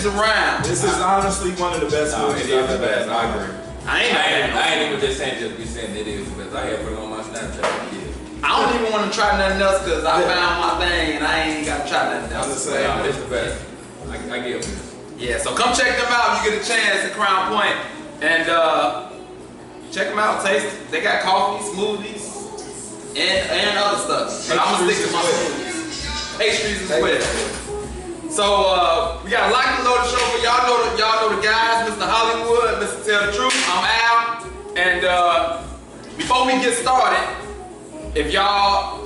Around. This is honestly one of the best movies. It is the best. I agree. I ain't even just saying it is the best. I have put it on my Snapchat. I don't even want to try nothing else because I found my thing and I ain't got to try nothing else. It's the best. I give it. Yeah, so come check them out if you get a chance at Crown Point. And check them out, taste it. They got coffee, smoothies, and other stuff. But I'm going to stick to my smoothies. Pastries as well. So we got a lot to load the show for y'all. Know the guys, Mr. Hollywood, Mr. Tell the Truth. I'm Al. And before we get started, if y'all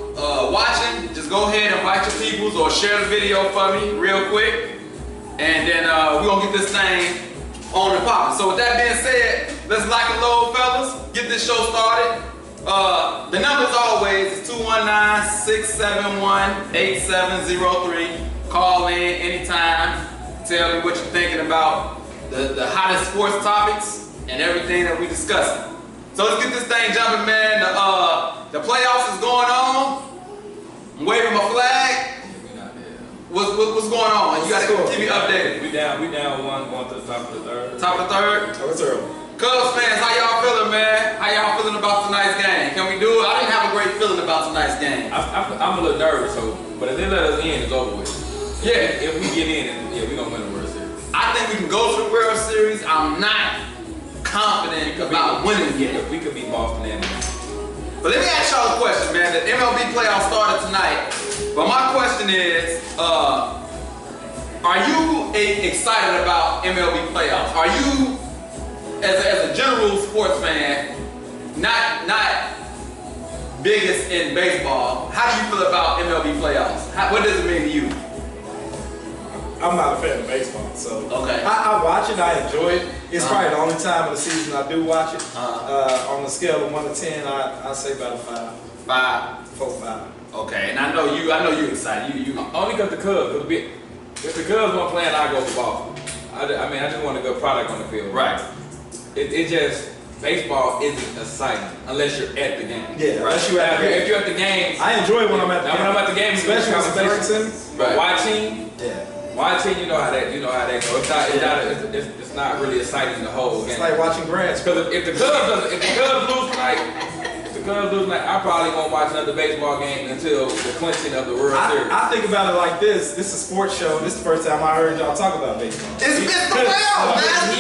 watching, just go ahead and invite your peoples or share the video for me real quick. And then we're gonna get this thing on the pop. So with that being said, let's lock and load, fellas. Get this show started. The number as always is 219-671-8703. Call in anytime. Tell me what you're thinking about the hottest sports topics and everything that we discussing. So let's get this thing jumping, man. The playoffs is going on. I'm waving my flag. What's going on? You gotta keep me updated. We down one, going to the top of the third. Top of the third? Oh, it's early. Cubs fans, how y'all feeling, man? How y'all feeling about tonight's game? Can we do it? I didn't have a great feeling about tonight's game. I'm a little nervous, but if they let us in, it's over with. Yeah. If we get in, we're gonna win the World Series. I think we can go to the World Series. I'm not confident about winning yet. We could beat Boston and But let me ask y'all a question, man. The MLB playoffs started tonight. But my question is, are you excited about MLB playoffs? Are you, as a general sports fan, not biggest in baseball, how do you feel about MLB playoffs? What does it mean to you? I'm not a fan of baseball, so okay. I watch it, I enjoy it. It's probably the only time of the season I do watch it. On the scale of 1 to 10, I say about a 5. 5? 4, 5. Okay, and I know you excited. You only because the Cubs. If the Cubs weren't playing, I go for Boston. I just want a good product on the field. Right. It just baseball isn't exciting unless you're at the game. Yeah, unless you're at the game. If you're at the game, I enjoy it when I'm at the game. When I'm at the game, especially with conversation. Right. Watching. Yeah. Watching, you know how that goes. It's not really exciting the whole game. It's like watching grass. Because if the Cubs lose tonight, I probably won't watch another baseball game until the clinching of the World Series. I think about it like this. This is a sports show. This is the first time I heard y'all talk about baseball. It's the playoffs, man.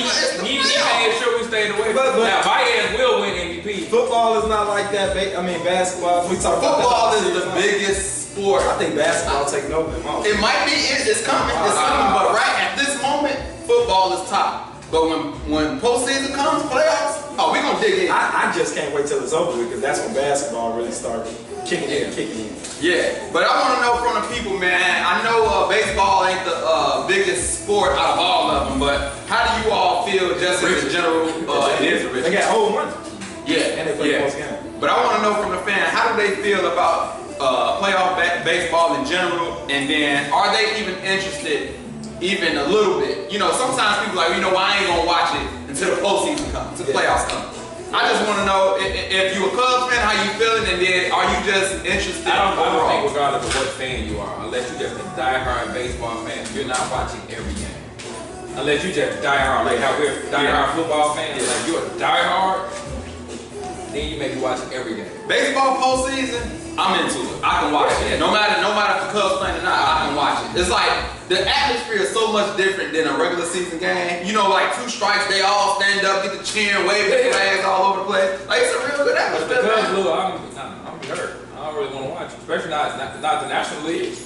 He made sure we stayed away from it. Now, Baez will win MVP. Football is not like that. Basketball. We talk about football is the biggest sport. I think basketball taking over them all. It might be. It's coming. But right at this moment, football is top. But when postseason comes, playoffs, we're gonna dig in. I just can't wait till it's over because that's when basketball really started kicking in. Yeah, but I want to know from the people, man. I know baseball ain't the biggest sport out of all of them, but how do you all feel just as a general? It is rich. They got whole money. Yeah, and they play most games. But I want to know from the fan, how do they feel about playoff baseball in general, and then are they even interested? Even a little bit. You know, sometimes people are like, I ain't gonna watch it until the postseason comes, until the playoffs come. I just want to know if you're a Cubs fan, how you feeling, and then are you just interested? I don't think regardless of what fan you are, unless you're just a diehard baseball fan, you're not watching every game. Unless you just diehard, like how we're diehard football fans, like you're a diehard, then you may be watching every game. Baseball postseason, I'm into it. I can watch it. No matter if the Cubs playing or not, I can watch it. It's like the atmosphere is so much different than a regular season game. You know, like 2 strikes, they all stand up, get the cheering, wave their flags all over the place. Like it's a real good atmosphere. The Cubs, I'm hurt. I don't really want to watch it, especially not the National League.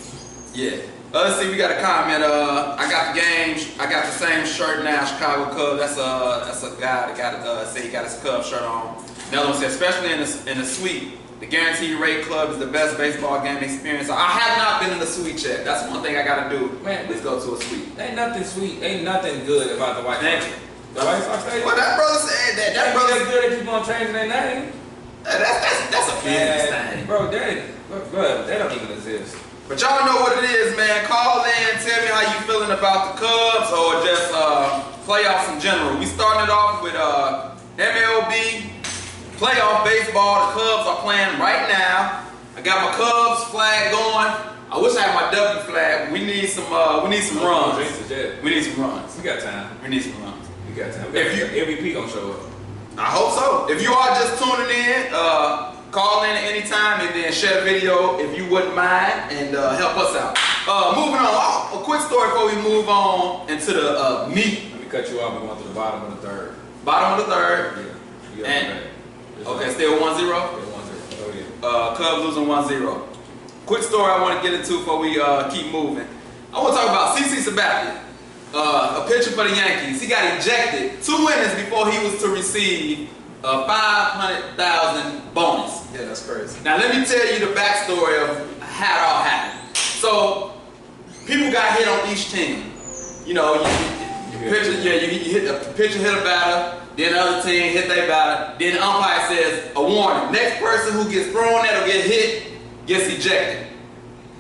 Yeah. Let's see, we got a comment. I got the games. I got the same shirt now, Chicago Cubs. That's a guy that say he got his Cubs shirt on. Another one said, especially in the suite, the Guaranteed Rate Club is the best baseball game experience. I have not been in the suite yet. That's one thing I gotta do. Man, let's go to a suite. Ain't nothing sweet. Ain't nothing good about the White Sox. The White Sox Stadium? Well, that brother said that. That brother. That's good that you gonna change their name. That's a business thing. Bro, that don't even exist. But y'all know what it is, man. Call in, tell me how you feeling about the Cubs or just playoffs in general. We starting it off with MLB playoff baseball. The Cubs are playing right now. I got my Cubs flag going. I wish I had my W flag. We need some runs. We need some runs. We got time. We need some runs. We got time. MVP gonna show up. I hope so. If you are just tuning in, call in at any time and then share the video if you wouldn't mind and help us out. Moving on, a quick story before we move on into the meat. Let me cut you off. We're going to the bottom of the third. Bottom of the third. Yeah. And okay, still 1-0. Still 1-0. Go ahead. Cubs losing 1-0. Quick story I want to get into before we keep moving. I want to talk about CC Sabathia, a pitcher for the Yankees. He got ejected 2 innings before he was to receive a $500,000 bonus. Yeah, that's crazy. Now let me tell you the backstory of how it all happened. So people got hit on each team. You know, you hit the pitcher hit a batter, then the other team hit their batter, then the umpire says a warning. Next person who gets thrown at or get hit gets ejected.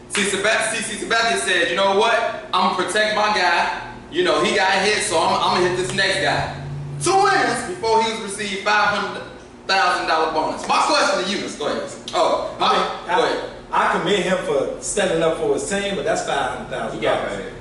CC Sabathia said, you know what? I'm gonna protect my guy. You know, he got hit, so I'm gonna hit this next guy. 2 innings before he received $500,000 bonus. My question to you is, go ahead. Go ahead. I commend him for standing up for his team, but that's $500,000. He got paid.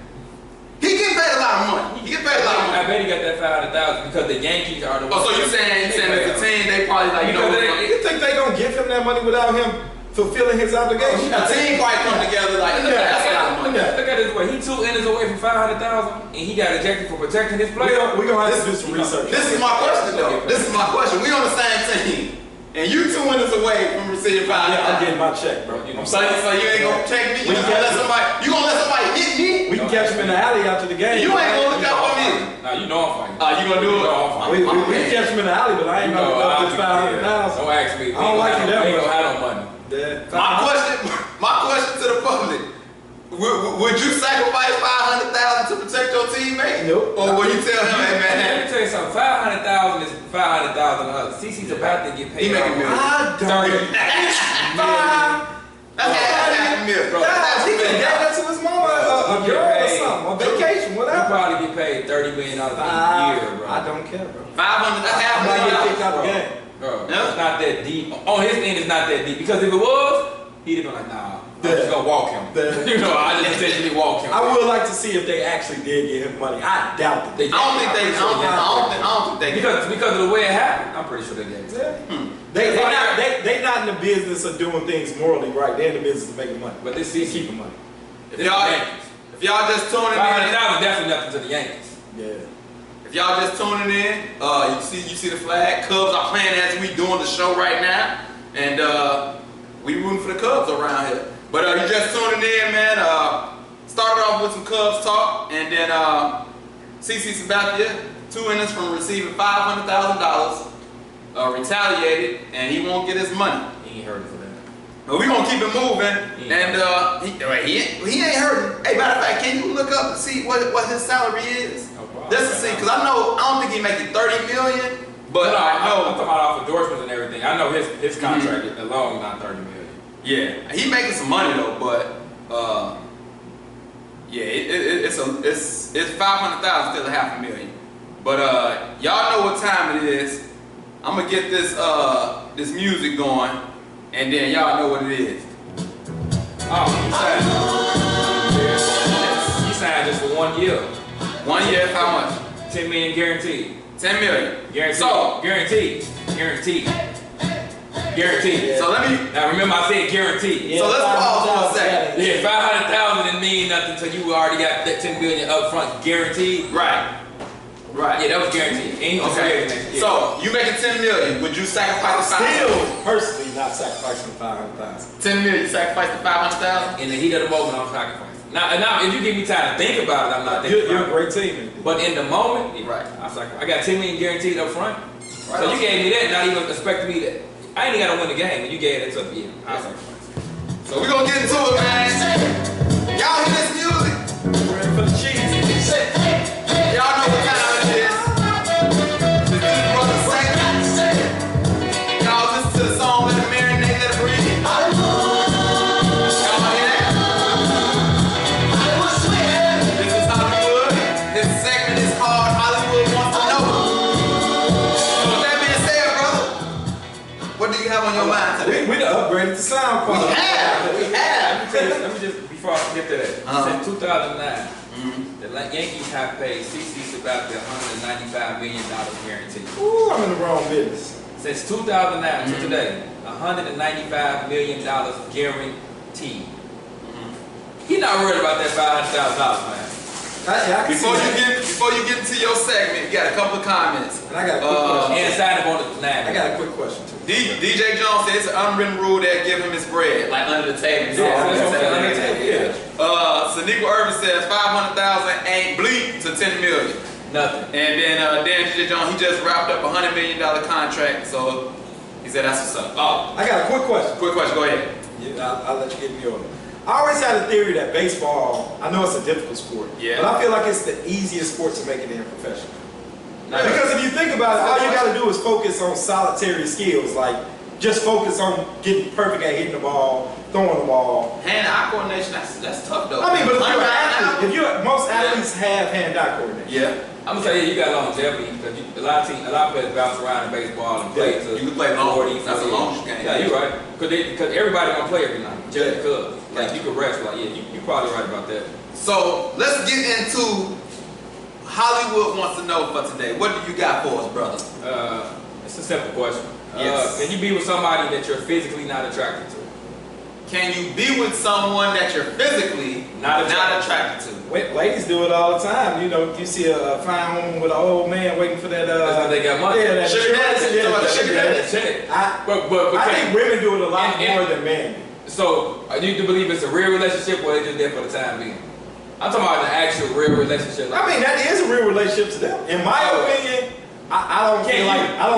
He getting paid a lot of money. He get paid a lot of money. I bet he got that $500,000 because the Yankees are the ones. Oh, so you saying as a team, they probably like, you know, you think they gonna give him that money without him fulfilling his obligation? a team probably come together like, that's a lot of money. Look at this way. He 2 innings away from $500,000 and he got ejected for protecting his player. We're gonna have to do some research. This is my question though. This is my question. We on the same team. And you 2 innings away from receiving $500,000. I'm getting my check, bro. So you ain't gonna check me? You gonna let somebody hit me? We can catch him in the alley after the game. You ain't gonna look out for me. Nah, you know I'm fighting. You gonna do it? We can catch him in the alley, but I ain't gonna look up this $500,000. Don't ask me. I don't like you that much. We ain't gonna have no money. My question to the public: would you sacrifice $500,000 to protect your teammate? Nope. Or will you tell him, hey man? Let me tell you something. $500,000 is $500,000. CC's about to get paid. He making millions. That's half a million, bro. He could have gave that to his mama, a girl or something, on vacation, You whatever. probably get paid $30 million a year, bro. I don't care, bro. 500. That's half I a might million. get kicked out of the game. Bro, Yeah. it's not that deep. On his end, it's not that deep. Because if it was, he'd have been like, nah, I'm just gonna walk him. You know, I just intentionally walk him. I would like to see if they actually did give him money. I doubt that they I don't think they. Because of the way it happened, I'm pretty sure they gave it. They not in the business of doing things morally right. They're in the business of making money. But this is keeping money. If y'all just tuning in, $500,000 definitely nothing to the Yankees. Yeah. if y'all just tuning in, you see the flag. Cubs are playing as we doing the show right now, and we rooting for the Cubs around here. But you just tuning in, man. Started off with some Cubs talk, and then CC Sabathia, 2 innings from receiving $500,000, retaliated, and he won't get his money. He ain't heard it for that. But we gonna keep it moving, and he ain't hurting. Hey, matter of fact, can you look up and see what his salary is? No problem. Just to see, because I don't think he making $30 million, but I'm I know. talking about off endorsements and everything. I know his contract alone not $30 million. Yeah, he making some money though, but yeah, it's $500,000 still a $500,000. But y'all know what time it is. I'm gonna get this music going, and then y'all know what it is. Oh, you signed just for 1 year. 1 year, how much? $10 million guaranteed. $10 million. Guaranteed. So Guaranteed. So let me. Now remember, I said guaranteed. So let's pause for a second. Yeah, $500,000 didn't mean nothing until you already got that $10 million up front guaranteed. Right. Yeah, that was guaranteed. And he was Okay. yeah. So you making $10 million? Would you sacrifice the Still, personally, not sacrificing $500,000. $10 million? You sacrifice the $500,000? In the heat of the moment, I'm sacrificing. Now, if you give me time to think about it, I'm not thinking You're a about great teammate. But in the moment, Right. I got $10 million guaranteed up front. Right. So you gave me that, not even expecting me that. I ain't even got to win the game, and you gave it to me. I sacrifice. So we're gonna get into it, man. Y'all hear this music? Ready for the cheese. Y'all know what time it is. you have on your mind today? We done upgraded the sound quality. We have. Let me just, before I get to that, since 2009, the Yankees have paid CC Sabathia $195 million guaranteed. Ooh, I'm in the wrong business. Since 2009 to today, $195 million guaranteed. He's not worried about that $500,000, man. Before you get into your segment, you got a couple of comments. And I got a quick question. And sign him on the nine. I got a quick question too. DJ Jones says it's an unwritten rule that give him his bread, like under the table. Saniqua Irvin says 500,000 ain't bleep to 10 million. Nothing. And then DJ Jones, he just wrapped up a $100 million contract, so he said that's what's up. Oh, I got a quick question. quick question, go ahead. Yeah, I'll let you get me on it. I always had a theory that baseball, I know it's a difficult sport, Yeah. but I feel like it's the easiest sport to make it in professional. Nice. Because if you think about it, all you got to do is focus on solitary skills, like just focus on getting perfect at hitting the ball, throwing the ball. Hand-eye coordination, that's tough though. I mean, but if you're an Hand-eye athlete, most athletes have hand-eye coordination. Yeah. I'm gonna tell you, you got longevity because a lot of players bounce around in baseball and play to You can play long. 40, That's a 40. long game. Yeah, you're right. Because everybody gonna play every night. Just because. Like you can rest. Like you're probably right about that. So let's get into Hollywood wants to know for today. What do you got for us, brother? It's a simple question. Yes. Can you be with somebody that you're physically not attracted to? Can you be with someone that you're physically Not attracted to? Ladies do it all the time. You know, you see a fine woman with an old man waiting for that. That's because they got money. Yeah, that Sugar daddy. yeah, Talking about that sugar daddy. Check. I I think women do it a lot and- more than men. So, do you believe it's a real relationship or they just there for the time being? I'm talking about an actual real relationship. I mean, that is a real relationship to them. In my opinion, I don't feel like I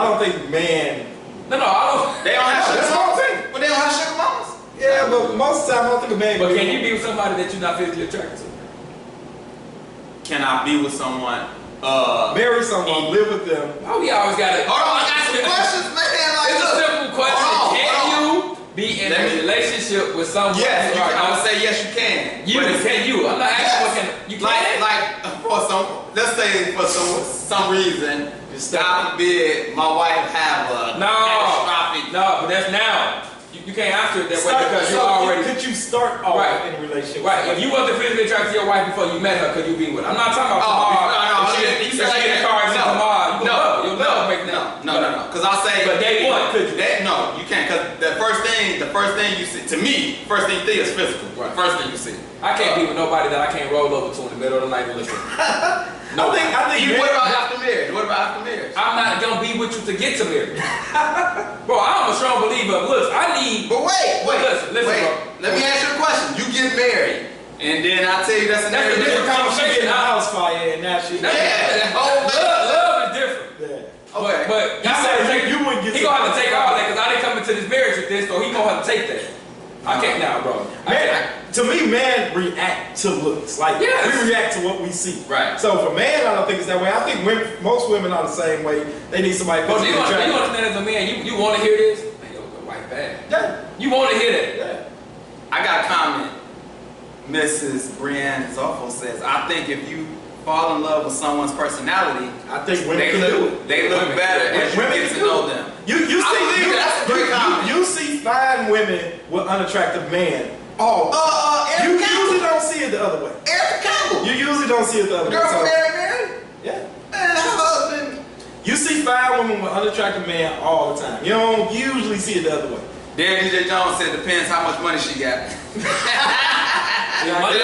don't think man. No, I don't. They don't have sugar That's the whole mamas. thing. But they don't have sugar mamas. Yeah, but most of the time I don't think a man. But can you be with somebody that you're not physically attracted to? Can I be with someone? marry someone, live with them? Oh, we always got it. Hold on, I got some questions, man. Like, It's a look. simple question. Hold Can on. you be in a relationship with someone? Yes, you are I would not? say yes, you can. You But it's- can you? I'm not asking what can you can. Like for some, let's say for some reason, God forbid, my wife have a catastrophic. No, but that's now. You can't answer it that way because you already. Could you start off Right. in a relationship? Right. If you wasn't physically attracted to your wife before you met her, could you be with her? I'm not talking about tomorrow. If she in the car and tomorrow, you'll never make that. No. Because I'll say. But day one, could you? No, you can't. Because the first thing you see, to me, first thing you think is physical. Right. First thing you see. I can't be with nobody that I can't roll over to in the middle of the night and listen. I think. What about after marriage? What about after marriage? I'm not gonna be with you to get to marriage. Bro, I'm a strong believer of looks. I need. But wait, Listen, wait. bro. Let me ask you a question. You get married, and then I tell you that's an That's a different conversation. She get in the house fire and now she. Yeah, whole Love is different. Yeah. Okay. But You said you wouldn't get. he gonna have to take all that because I didn't come into this marriage with this, so he gonna have to take that. I can't now, bro. To me, men react to looks. Like Yes. we react to what we see. Right. So for man, I don't think it's that way. I think most women are the same way. They need somebody. But you physically attractive. understand as a man, you want to hear this? Man, yo, the white bad. Yeah. You want to hear that? Yeah. I got a comment. Mrs. Brienne Zoffel says, I think if you fall in love with someone's personality, I think women they can do it. look better as you Women get can to do know it. them. You see, that's a great comment. You see fine women with unattractive men. Oh, you Erica usually don't see it the other way. Erica Campbell. You usually don't see it the other Girl way. from So, Mary. yeah. Man, her husband. You see fine women with unattractive men all the time. You don't usually see it the other way. Dan DJ Jones said depends how much money she got. Money-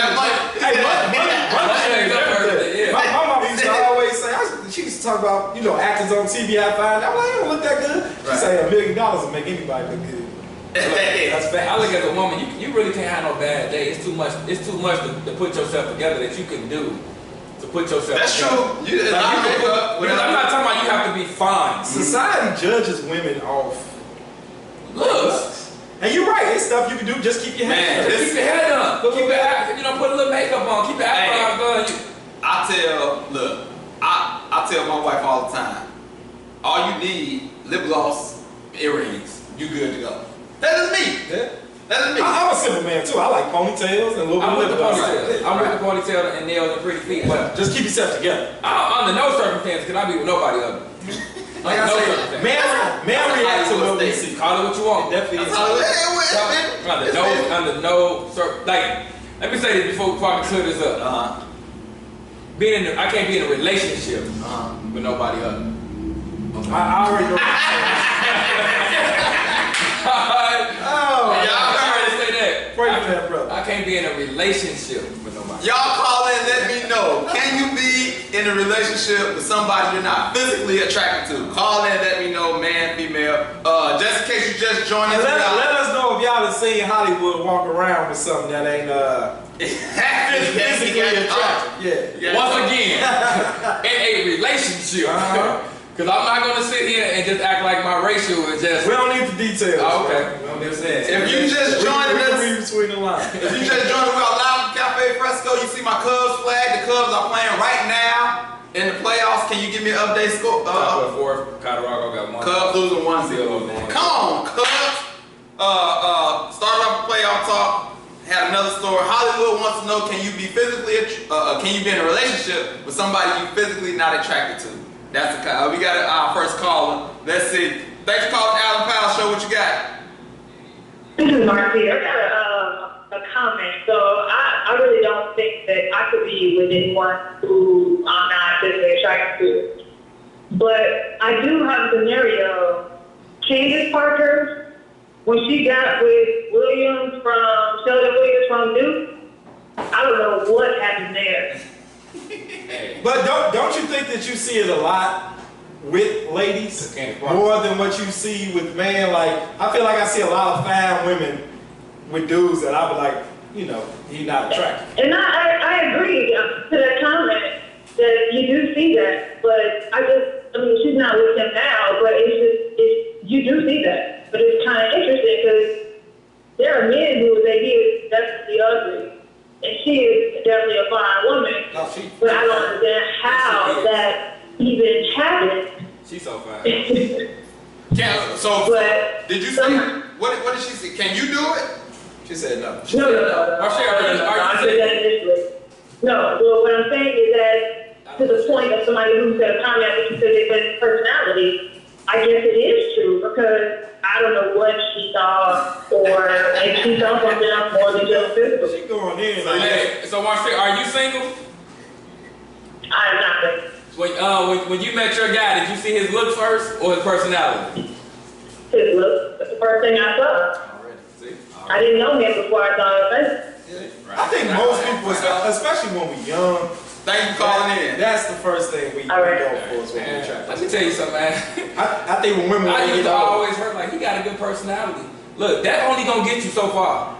Hey, money ain't everything. Yeah. My mom used to always say, she used to talk about, actors on TV I find. I'm like, they don't look that good. She Right. say $1 million will make anybody look good. That's I fact. look at the woman. You really can't have no bad day. It's too much. It's too much to put yourself together that you can do to put yourself. That's together. true. You, Like, I make up. because I'm not talking about you have to be fine. Society judges women off Looks. and you're right. It's stuff you can do. Just keep your Man, hands. Just keep your hair done. Keep your put a little makeup on. Keep your eyebrows done. I tell my wife all the time, all you need, lip gloss, earrings, you good to go. That is me. Yeah. That is me. I'm a simple man too. I like ponytails and a little I'm bit with of the lip gloss. ponytail. I'm with the ponytail and nails and pretty feet. But Just keep yourself together. under no circumstance can I be with nobody other. Like I said, man react to what what we state. see. Call it what you want. Definitely That's is. all it is, man. Under no, like, let me say this before I can clear this up. I can't be in a relationship with nobody other. I already know. Y'all I already say that. Pray for that, brother. I can't be in a relationship with nobody. Y'all call in, let me know. Can you be in a relationship with somebody you're not physically attracted to? Call in, let me know, man, female. Just in case you just joined us. Let us know if y'all have seen Hollywood walk around with something that ain't physically attractive. Yeah. Once again, in a relationship. Because I'm not going to sit here and just act like my ratio is just... We don't need the details. Oh, okay. We don't need the If you just joined us, read between the lines. if you just joined us, we are live from Cafe Fresco. You see my Cubs flag. The Cubs are playing right now in the playoffs. Can you give me an update score? Fourth, Colorado got one. Cubs losing 1-0. Come on, Cubs. Started off the playoff talk. Had another story. Hollywood wants to know: can you be can you be in a relationship with somebody you physically not attracted to? That's the we got our first caller. Let's see. Thanks for calling Alan Powell Show. What you got? This is Marcy. I got a comment. So I really don't think that I could be with anyone who I'm not physically attracted to. But I do have a scenario. Candace Parker, when she got with Sheldon Williams from Duke, I don't know what happened there. But don't you think that you see it a lot with ladies more than what you see with men? Like, I feel like I see a lot of fine women with dudes that I be like, he's not attractive. And I agree to that comment that you do see that, but she's not with him now, but you do see that. But it's kind of interesting because there are men who say he is definitely ugly. And she is definitely a fine woman, but I don't understand how that even happened. She's so fine. But did you say, what did she say? Can you do it? She said no. No. Well, what I'm saying is that to the point of somebody who said a comment because they said personality, I guess it is true because I don't know what she saw or if she saw something else more than just physical. She going in. So Marcia, are you single? I am not. When you met your guy, did you see his looks first or his personality? His look. That's the first thing I saw. I didn't know him before I saw his face. I think most people, especially when we're young, Thank you for calling in. that's the first thing we go for is when we're attracted. Let me tell you something, man. I think when women I get used to older, always heard like he got a good personality. Look, that only gonna get you so far.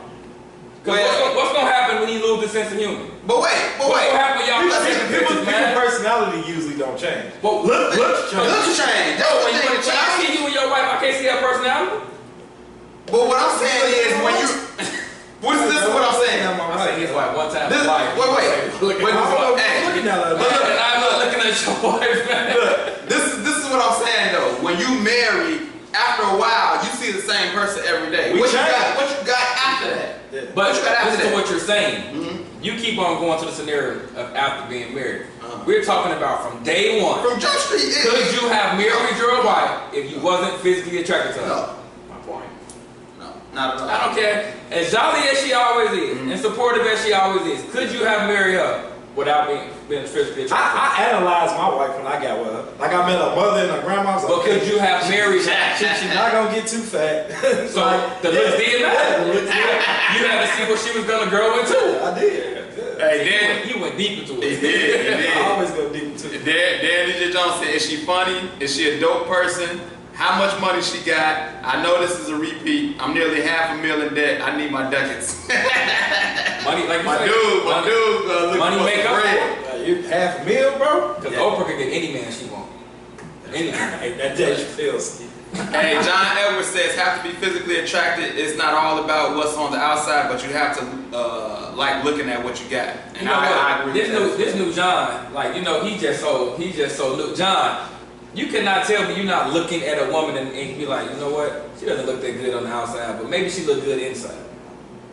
Cause what's gonna happen when you lose the sense of humor? But wait. What's gonna happen when y'all taking pictures, people's man? personality usually don't change. But Looks change. Looks change. That's when what they I see you and your wife, I can't see her personality. But what I'm saying is when you this is what I'm saying. I say he's like one time This, in life. wait. I'm looking at her. I'm not looking at your wife, man. Look, this is what I'm saying though. When you marry, after a while, you see the same person every day. What you got after that? But What you got after listen to that? what you're saying. You keep on going to the scenario of after being married. We're talking about from day one. From Jump Street. Could you have married your wife if you wasn't physically attracted to her? No. My point. No, not at all. I don't care. As jolly as she always is, and supportive as she always is, could you have married her without being physically attracted? I analyzed my wife when I got with her. Like I met her mother and her grandma. I was like, But could you have married her? she's not gonna get too fat. So the looks did matter. You had to see what she was gonna grow into. I did. Hey, He went deep into He it. did. I always go deep into it. Dan DJ Jones said, is she funny? Is she a dope person? How much money she got? I know this is a repeat. I'm nearly $500,000 in debt. I need my ducats. Money, like you my say, dude, looking money for make some up bread. You $500,000, bro? Because Oprah could get any man she wants. Any man. That Dave feels. Hey, John Edwards says, have to be physically attracted. It's not all about what's on the outside, but you have to like looking at what you got. And You know I agree with that. this new John, like, he just so look, John, you cannot tell me you're not looking at a woman and be like, you know what, she doesn't look that good on the outside, but maybe she look good inside.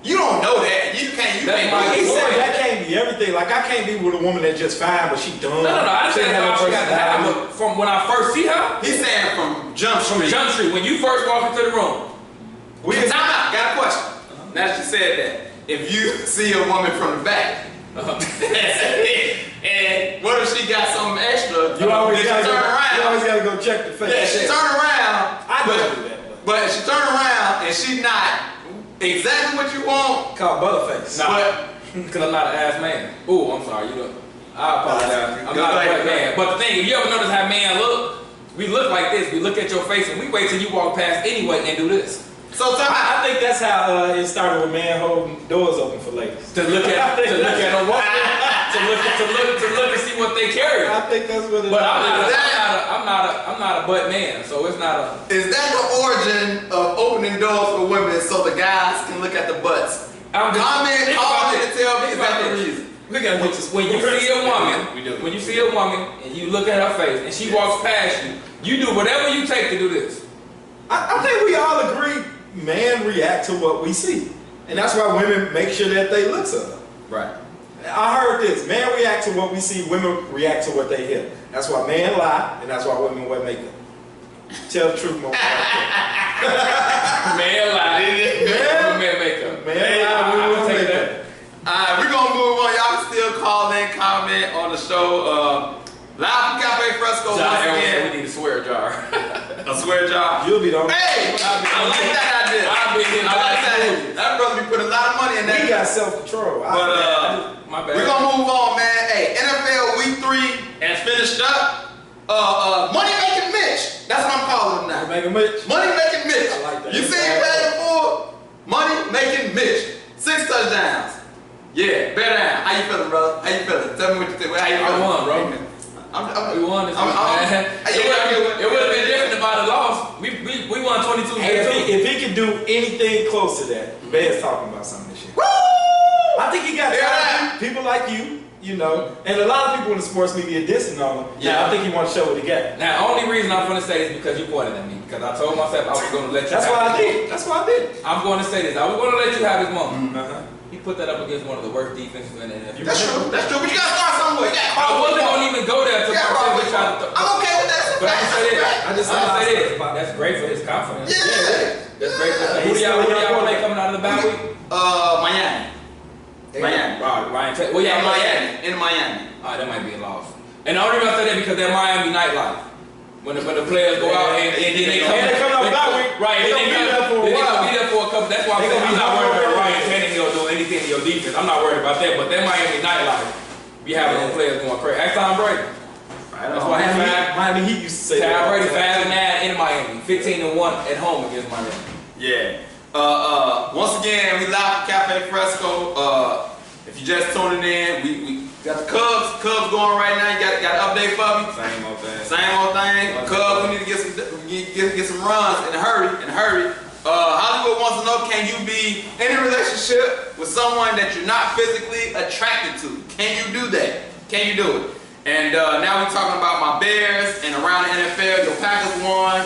You don't know that. You can't. You That's can't. my- He said that can't be everything. Like I can't be with a woman that's just fine, but she dumb. No. I She understand ain't how have she got to have. personality. But from when I first see her, He's saying from Jump from Street. Jump Street, when you first walk into the room, Time out. Got a question. Now that you said that, if you see a woman from the back, and what if she got something extra? You always then she gotta turn go. around. You always gotta go check the face. Yeah, she turn around. I but, don't do that. but she turn around and she not exactly what you want. Called butterface. Nah. But because I'm not an ass man. Ooh, I'm sorry. You know, I apologize. I'm Go not a ahead, white go ahead. man. But the thing, if you ever notice how men look, we look like this. We look at your face and we wait till you walk past anyway and do this. so time out. I think that's how it started with man holding doors open for ladies. To look at a woman, to look and see what they carry. I think that's what it But is. I'm not a butt man, so it's not a. Is that the origin of opening doors for women so the guys can look at the butts? I'm just- Comment, think call about me this. to tell me Think is that about the this. reason? We gotta get this. When you see a woman, We do. when you see a woman and you look at her face and she walks past you, you do whatever you take to do this. I think we all agree men react to what we see. And that's why women make sure that they look to her. Right. I heard this. Men react to what we see, women react to what they hear. That's why men lie, and that's why women wear makeup. Tell the truth, more. Man lie. Man makeup. Man Hey, lie, I women can wear take makeup. that. Alright, we're gonna move on. Y'all can still call in, comment on the show. Live from Cafe Fresco John once Aaron said again. we need a swear jar. I swear, John. You'll be the only. Hey, I like that idea. I'll be in I like that. that. That brother be putting a lot of money in that. We got self-control. But My bad. we're gonna move on, man. Hey, NFL Week 3 has finished up. Money making Mitch. That's what I'm calling him now. Make a Mitch. Money making Mitch. I like that. You seen Patty Ford? Money making Mitch. 6 touchdowns. Yeah, bear down. How you feeling, brother? How you feeling? Tell me what you think. How you I feeling? won, bro. We won this week, man. It would have been different if I'd have lost. We won 22 Hey, games. if he could do anything close to that, Bear's talking about something this year. Woo! I think he got Yeah. tired of people like you know, and a lot of people in the sports media dissing on him. Yeah. Now, I think he wants to show what he got. Now, only reason I'm going to say this because you pointed at me. Because I told myself I was going to let you That's have why I this did. moment. That's why I did. I'm going to say this. I was going to let you have this moment. Uh-huh. He put that up against one of the worst defenses in the NFL. That's true. That's true. But you gotta start somewhere. You gotta I wasn't going to even go there to Yeah, myself bro. and try to I'm okay with that. But I'm going to say this. I just I'm gonna say said this. That's great for his confidence. Yeah. That's great for his. Who He's do y'all still a young play coming out of the bye week? Miami. Miami. Ryan Tate. Well, yeah, Miami. In Miami. Alright, that might be a loss. And the only reason I say that because that Miami nightlife. When the players go out and then they come, And they come out bye week. right? They and gonna be there for a They're while. gonna be there for a couple. That's why They gonna I'm be not worried there for a about while. Ryan Tannehill doing anything to your defense. I'm not worried about that. But that Miami nightlife, be having those players going crazy. Ask Tom Brady. That's why he's Miami Heat used to say Tom that. Brady 5-9 in Miami, 15-1 at home against Miami. Yeah. Once again, we live from Cafe Fresco. If you just tuning in, we got the Cubs going right now. You got an update for me? Same old thing. Same old thing. Cubs, we need to get some runs in a hurry. Hollywood wants to know, can you be in a relationship with someone that you're not physically attracted to? Can you do that? Can you do it? And now we're talking about my Bears and around the NFL. Your Packers won.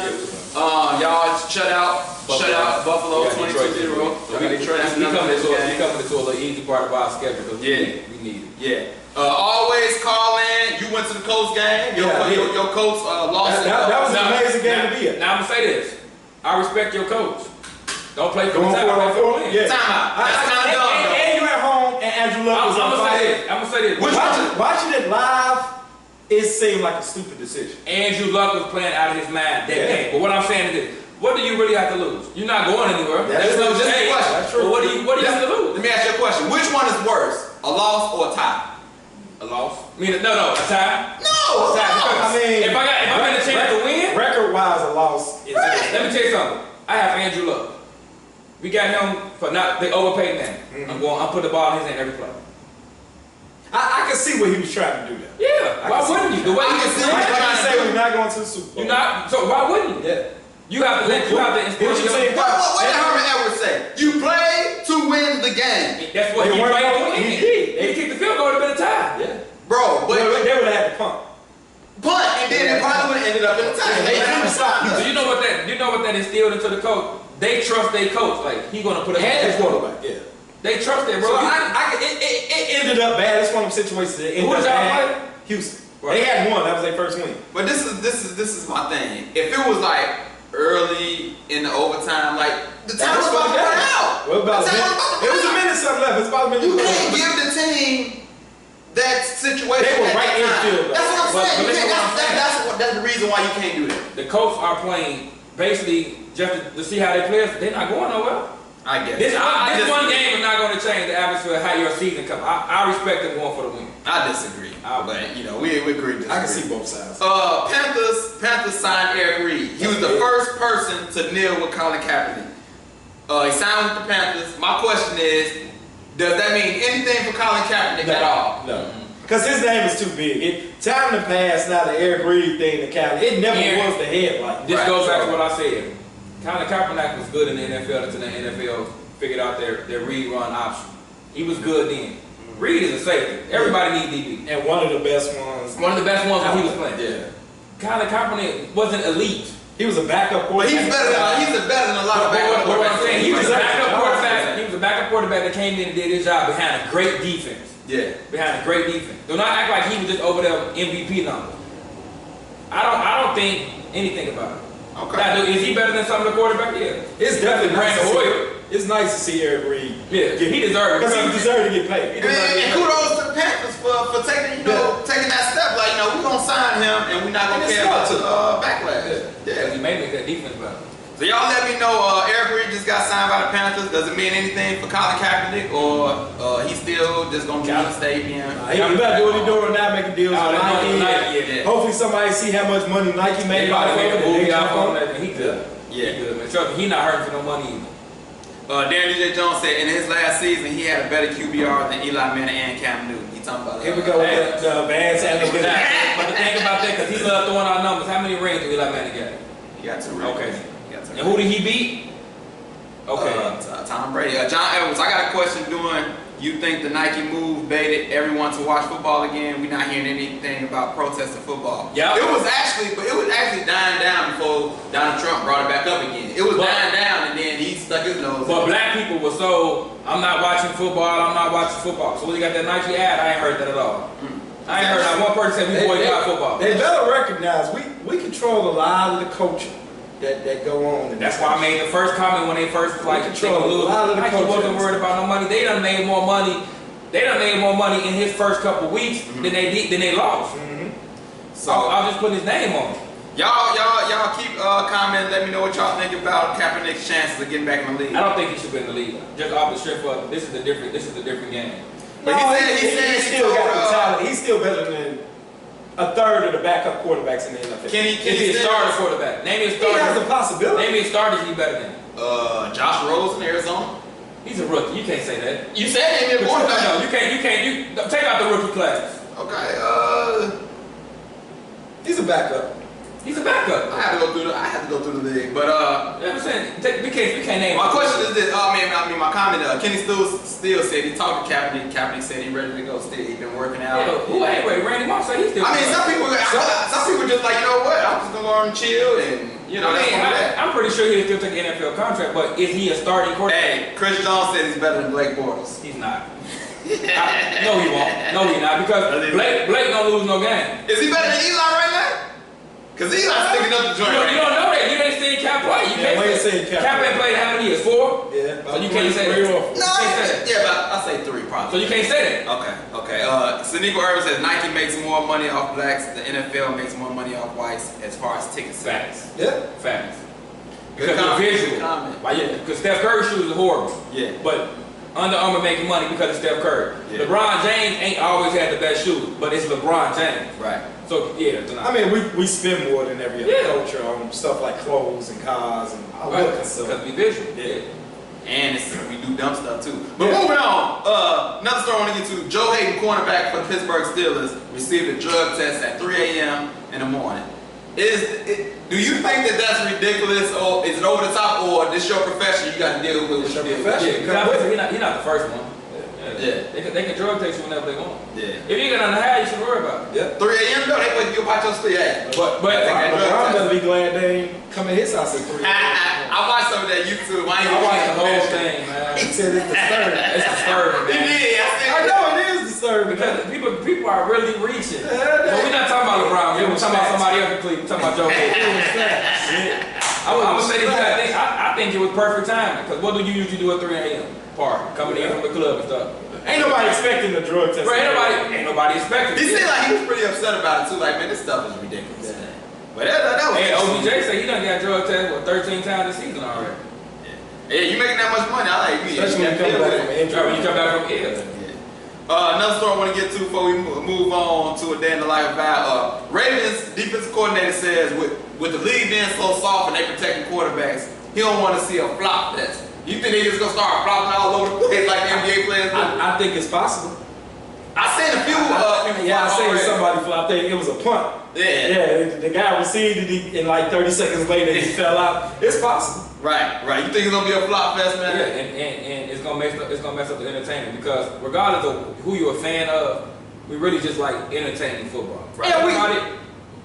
Y'all shut out Buffalo 22-0. So we coming to a little easy part of our schedule because we need it. Yeah. Always call in. You went to the Colts game. Your Colts lost. That was an amazing game to be at. Now I'm gonna say this. I respect your coach. Don't play for Going the time. for it, Play for the win. yeah. Time out. That's kind of dumb, though. And you at home, and Andrew Luck was on fire. I'm gonna say this. Watching it live, it seemed like a stupid decision. Andrew Luck was playing out of his mind that Yeah. game. But what I'm saying is this. What do you really have to lose? You're not going anywhere. That's no just a change. question. That's true. But what do you have to lose? Let me ask you a question. Which one is worse, a loss or a tie? A loss? I mean, no, a tie. No, A tie. Because I mean, if I had a chance to win, record-wise, a loss is let me tell you something. I have Andrew Luck. We got him for they overpaid man. I'm putting the ball in his hand every play. I can see what he was trying to do there. Yeah. Why wouldn't you? The way I you can see can what Like you're you say, we're not going to the Super Bowl. you're not. So why wouldn't you? Yeah. You have to instill What you your- saying? What did Herman Edwards say? You play to win the game. That's what They he weren't played to going- win. he did. If he kicked the field goal, it would have been a tie. Yeah. Bro, but They would have had to pump. punt, and then it probably would have ended up in the tie. They couldn't stop So us. you know what that instilled into the coach? They trust their coach. Like he gonna put us And in his this quarterback. Yeah. They trust that, bro. So it ended up bad. It's one of them situations that ended Who up did y'all bad. play? Houston. Right. They had one. That was their first win. But this is my thing. If it was like early in the overtime, like the time was about to run out. Well, about The time was about to it was a run out. minute something left. It's about a minute. You left. can't give the team that situation. They were at right that in time. field, though. That's what I'm But saying. You listen can't- to what I'm saying. That's the reason why you can't do that. The Colts are playing basically just to see how they play. They're not going nowhere. I guess. This I one game is not going to change the atmosphere of how your season comes. I respect them going for the win. I disagree. But you know, we agree. To I can disagree. see both sides. Panthers signed Eric Reed. He was the first person to kneel with Colin Kaepernick. He signed with the Panthers. My question is, does that mean anything for Colin Kaepernick at all? No. Because his name is too big. Time to pass now the Eric Reed thing to Cali. It never was the headline. This Right. goes back to what I said. Colin Kaepernick was good in the NFL until the NFL figured out their read run option. He was good then. Reed is a safety. Everybody needs DB. And one of the best ones. One of the best ones when he was playing. Yeah. Colin Kaepernick wasn't elite. He was a backup But quarterback. he's better than a lot of But backup what I'm quarterbacks. saying, he was a deserved backup it. quarterback. He was a backup quarterback that came in and did his job behind a great defense. Yeah. Behind a great defense. Do not act like he was just over there MVP number. I don't think anything about it. Okay. Now, is he better than some of the quarterbacks? Yeah. It's definitely nice Brandon to see. Hoyer. It's nice to see Eric Reed. Yeah, he deserved it. Because he deserved to get paid. And kudos to the Panthers for taking that step. Like, we're gonna sign him and we're not gonna And it's care about the smart. backlash. Yeah, he may make that defense better. So y'all let me know. Eric Reed just got signed by the Panthers. Does it mean anything for Colin Kaepernick, or he's still just gonna be the stadium? He better do what he's doing now, making deals with Nike. Yeah. Hopefully somebody see how much money Nike made They off probably of make it. a and they movie jump off on on it. that, and he good. Yeah. He good, man. Trust me, he not hurting for no money either. Darren DJ Jones said in his last season he had a better QBR than Eli Manning and Cam Newton. He talking about Here we go with the advanced analytics. But the thing about that, because he loved throwing out numbers, how many rings did Eli Manning get? He got 2 rings. Okay. He got 2 And who did he beat? Okay. Tom Brady. John Edwards, I got a question doing. You think the Nike move baited everyone to watch football again? We're not hearing anything about protesting football. Yeah. It was actually dying down before Donald Trump brought it back up again. It was dying down and then he stuck his nose But in. black people were so, I'm not watching football. So when you got that Nike ad, I ain't heard that at all. I ain't heard not one person say we boycott football. They better recognize we control a lot of the culture that go on. That's why I made the first comment when they first like control a lot of the Nike culture. wasn't worried about no money. They done made more money. They done made more money in his first couple weeks than they lost. So I was just putting his name on it. Y'all keep commenting. Let me know what y'all think about Kaepernick's chances of getting back in the league. I don't think he should be in the league. Just off the strip of this is a different game. But he still got the told, talent. He's still better than a third of the backup quarterbacks in the NFL. Can If he's a still- starter quarterback, name me a He has starter. the possibility. Name me a starter he better than. Josh Rose in Arizona. He's a rookie. You can't say that. You said name me a No, quarterback. you can't. Take out the rookie class. Okay. He's a backup. He's a backup. I have to go through the league, but I'm saying we can't name. my question is this. My comment. Kenny still said he talked to Kaepernick. Kaepernick said he ready to go. Still, he been working out. Yeah, who ain't ready? Randy Moss said he's still. I mean, some people just like, you know what? I'm just gonna go and chill and that's one of that. I'm pretty sure he'll still take an NFL contract, but is he a starting quarterback? Hey, Chris Jones said he's better than Blake Bortles. He's not. No, he won't. No, he's not because Blake don't lose no game. Is he better than Eli right now? Cause Eli's sticking up the joint. You don't know that. You ain't seen Cap play. You Yeah, we ain't can't seen say Cap Cap ain't played how many years? 4. Yeah. So you can't say that. No, You can't say that. yeah, but I say 3 probably. So you can't say that. Okay. Sneeko Irvin says Nike makes more money off blacks. The NFL makes more money off whites as far as ticket sales. Facts. Yeah. Facts. Good Because the comment, visual. good comment. Why? Yeah. Because Steph Curry's shoes are horrible. Yeah. But Under Armour making money because of Steph Curry. Yeah. LeBron James ain't always had the best shoes, but it's LeBron James. Right. So yeah. I mean, we spend more than every other Yeah. culture on stuff like clothes and cars and all Right. that kind of stuff. Because we visual. Yeah. And we do dumb stuff too. But Yeah. moving on, another story I want to get to. Joe Hayden, cornerback for the Pittsburgh Steelers, received a drug test at 3 a.m. in the morning. Do you think that that's ridiculous, or is it over the top, or this your profession? You got to deal with what It's you your deal profession. with. Yeah, he's not the first one. Yeah. They can drug test you whenever they want. Yeah. If you get on the high, you should worry about it. Yeah. 3 a.m. though, they wouldn't give out your sleep. Hey, But I think that drug LeBron test. better be glad they ain't come in his house at 3. I watched some of that YouTube. I watched the whole thing, man. He said it's disturbing. It's disturbing, He man. did. I know it is disturbing. Because people are really reaching. But we're not talking about LeBron. We're talking about somebody else in Cleveland. We're talking about Joe Gibbs. I'm gonna say this. I think it was perfect timing. Because what do you usually do at 3 a.m. party? Coming in from the club and stuff. Ain't nobody expecting the drug test. Bro, ain't nobody expecting He it. seemed like he was pretty upset about it too. Like, man, this stuff is ridiculous. But that was. And OBJ said he done got drug tested 13 times this season already. Yeah, you making that much money? I like you. Especially when you come back from an injury. When you come back from ill. Another story I want to get to before we move on to a day in the life of Val. Ravens defensive coordinator says with the league being so soft and they protecting quarterbacks, he don't want to see a flop test. You think they just gonna start flopping all over the place like the NBA players do? I think it's possible. I seen a few. I seen somebody flop. I think it was a punt. Yeah. The guy received it, and like 30 seconds later he fell out. It's possible. Right. You think it's gonna be a flop fest, man? Yeah, and it's gonna mess up the entertainment because regardless of who you're a fan of, we really just like entertaining football. Right? Yeah,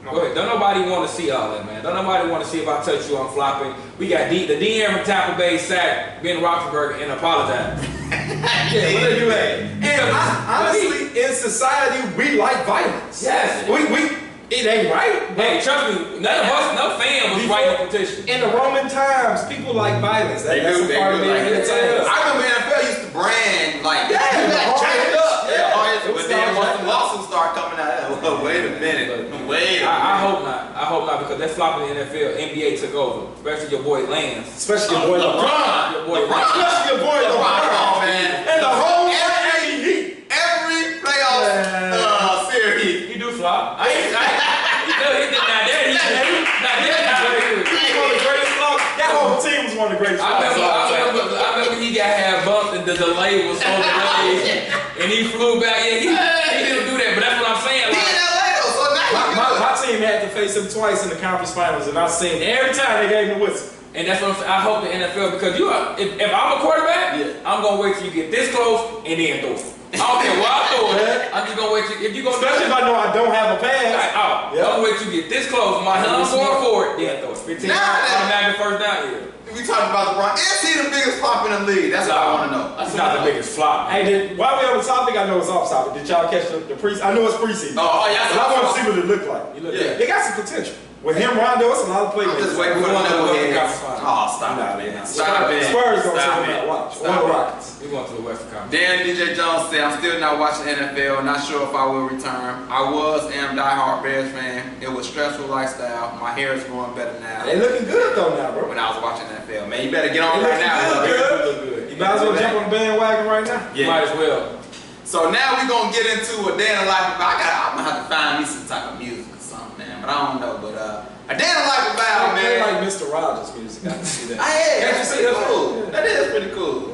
Go ahead. Don't nobody want to see all that, man. Don't nobody want to see if I touch you, I'm flopping. We got the DM from Tampa Bay sacked Ben Roethlisberger and apologized. Yeah, what are you at? And honestly, in society, we like violence. Yes. It ain't right. Hey, trust me, none of us, no fan was writing a petition. In the Roman times, people like violence. That's a part of their entertainment. I remember NFL used to brand like Yeah, you got jacked up. Yeah. But then once the lawsuits start coming out, wait a minute. I hope not because that flopping in the NFL, NBA took over, especially your boy Lance. Especially your boy LeBron. Your boy Lance. Especially your boy LeBron, man. And the whole Miami Heat. Every playoff series. He do flop. He did not there. He's one of the greatest flops. That whole team was one of the greatest I flops. remember he got half bumped and the delay was so delayed and he flew back. Yeah, he didn't do that, but that's what I'm saying. He in LA though, so now My team had to face him twice in the conference finals, and I seen every time they gave him the whistle. And that's what I'm saying. I hope the NFL, because if I'm a quarterback, I'm gonna wait till you get this close and then throw it. I don't care what I throw it. I'm just gonna wait till if you gonna Especially if I know I don't have a pass. I'm gonna wait till you get this close. My hands going forward, then throw it. 15 automatic first down here. we talking about LeBron. Is he the biggest flop in the league? That's what I want to know. That's not the biggest flop. Hey, while we on the topic, I know it's off topic. Did y'all catch the pre? I know it's preseason. Oh yeah. But I want to see what it look like. Yeah. They got some potential. With him, Rondo, it's a lot of I'm playmakers. just waiting for the knuckleheads. Oh, stop Nah, it, man. man. Stop it. Spurs gonna Stop say it. that. Watch. Stop Or the it. Rockets. We going to the Western Conference. Dan DJ Jones said, I'm still not watching NFL, not sure if I will return. I am diehard Bears fan. It was stressful lifestyle. My hair is growing better now. They looking good though now, bro. When I was watching NFL, man, you better get on They right now. looking brother. good. You might as well jump on the bandwagon right now. Yeah. Might as well. So now we're gonna get into a day in the life of I'm gonna have to find me some type of music or something, man. But I don't know. But a day in the life of Val, I play man. like Mr. Rogers music. I can see that. That's pretty cool. That is pretty cool.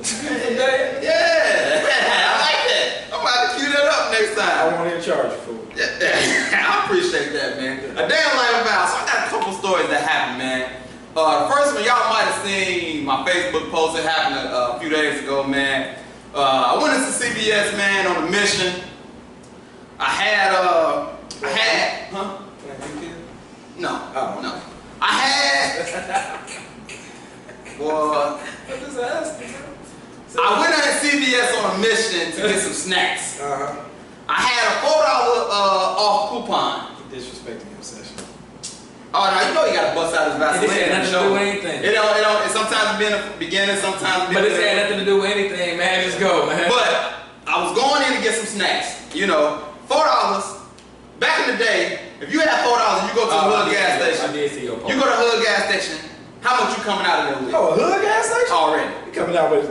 Yeah. I like that. I'm about to cue that up next I time. want to charge you for it. I appreciate that, man. A day in the life of Val. So I got a couple stories that happened, man. The first one, y'all might have seen my Facebook post. It happened a few days ago, man. I went into CBS, man, on a mission. I had, huh? No, no. I had, well, I went on CBS on a mission to get some snacks. I had a $4 off coupon. Disrespecting your session. Oh no, you know you gotta bust out his Vaseline. It had nothing to do with anything. It don't. It sometimes be in the beginning, sometimes be But in it the had nothing to do with anything, man. Just go, man. But I was going in to get some snacks. You know, $4. Back in the day, if you had $4, you go to the hood gas station. I did see your post. You go to the hood gas station. How much you coming out of there with? Oh, a hood gas station? Already. You coming out with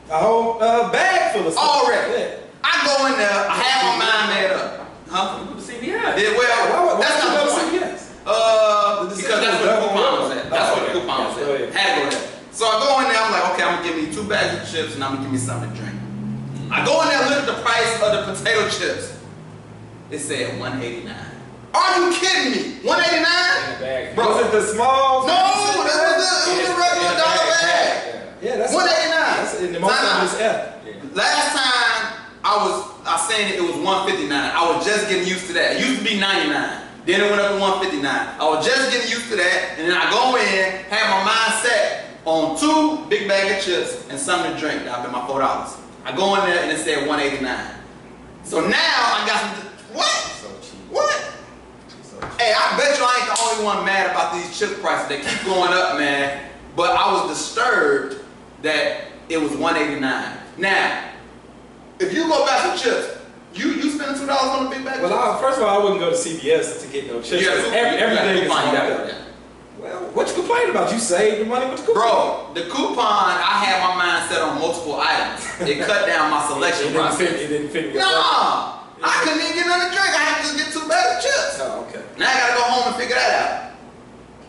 a whole bag full of stuff. Already. Yeah. I go in there. I have my mind made up. Huh? You go to CBS. Did well. Why That's would you not go the to point. CBS? Because that's where the coupon was at. That's where the coupon was at. Had to go there. So I go in there, I'm like, okay, I'm gonna give me 2 bags of chips and I'm gonna give me something to drink. I go in there, look at the price of the potato chips. It said $1.89. Are you kidding me? $1.89? In the bag. Bro, Was it the small? no, it was a regular dollar bag. Yeah, that's $1.89. That's in the most of this app. Last time I seen it was $1.59. I was just getting used to that. It used to be $99. Then it went up to $1.59. I was just getting used to that, and then I go in, have my mind set on 2 big bag of chips and something to drink. That'll be my $4. I go in there and it said $189. So now I got some. What? So cheap. What? So cheap. Hey, I bet you I ain't the only one mad about these chip prices. They keep going up, man. But I was disturbed that it was $189. Now, if you go buy some chips, you spend $2 on a big bag of chips. Well, first of all, I wouldn't go to CVS to get no chips. Everything is coupon, marked up. Well, what you complain about? You saved the money with the coupon. Bro, the coupon, I had my mind set on multiple items. It cut down my selection process. It didn't fit your Nah, I couldn't even get nothing to drink. I had to just get 2 bags of chips. Oh, okay. Now I gotta go home and figure that out.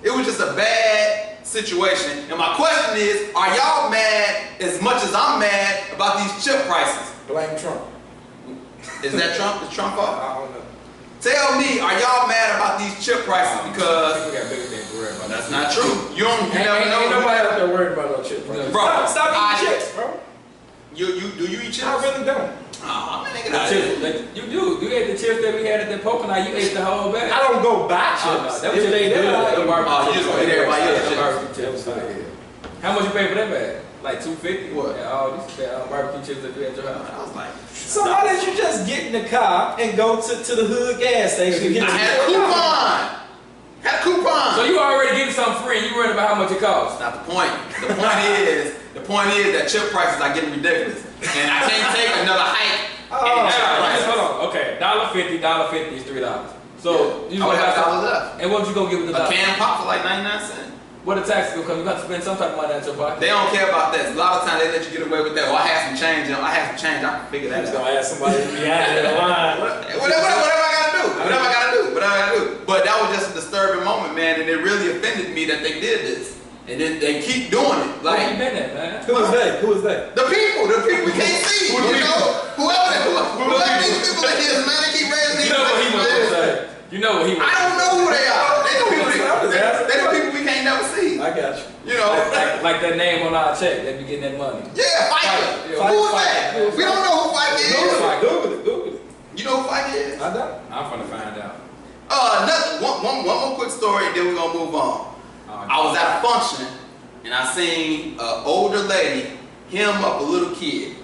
It was just a bad situation. And my question is, are y'all mad as much as I'm mad about these chip prices? Blame Trump. Is that Trump? Is Trump fault? I don't know. Tell me, are y'all mad about these chip prices? Because We got bigger things to worry about. that's not true. You never Ain't know. nobody out there worried about no chips, bro. Bro, Stop I- eating chips, bro. Do you eat chips? I really don't. Oh, man, nigga, The that's chips, like, you do. You ate the chips that we had at the Pocono. You ate the whole bag. I don't go buy Oh, no, chips. that was If they just do, the barbecue Oh, you chips. just eat everybody else's The chips. barbecue that was chips. good. How much you pay for that bag? Like $250. What? Yeah, all these barbecue chips that you at your house. I was like, So why didn't you just get in the car and go to the hood gas station and get I had a coupon. Had a coupon. So you already getting something free and you worried about how much it costs. That's not the point. The point is that chip prices are getting ridiculous, and I can't take another hike. Oh, in chip Now, prices. hold on. Okay, $1.50 is $3. So I would have $1 left. And what you gonna get with the A dollar? can pop for like 99 cents. What the tax gonna come? You got to spend some type of money out your pocket. They don't care about that. A lot of times they let you get away with that. Well, I had some change. I can figure I that was out. gonna ask somebody behind the line. Whatever I gotta do. Whatever I gotta do. But that was just a disturbing moment, man, and it really offended me that they did this. And then they keep doing it. Where Like you been at, man? Who is that? Who is that? the people we can't see. Who the You people? know, whoever these people that is, man, they keep raising these You know what he prices, was man. gonna say. You know what he was. I don't know who they are. They the people they the people we can't never see. I got you. You know. Like that name on our check, they be getting that money. Yeah, Fiker. Yeah, Who is Fiker. that? We don't know who Fiker is. Google it. You know who Fiker is? I don't. I'm finna find out. One more quick story, then we're gonna move on. I was at a function and I seen an older lady hem up a little kid,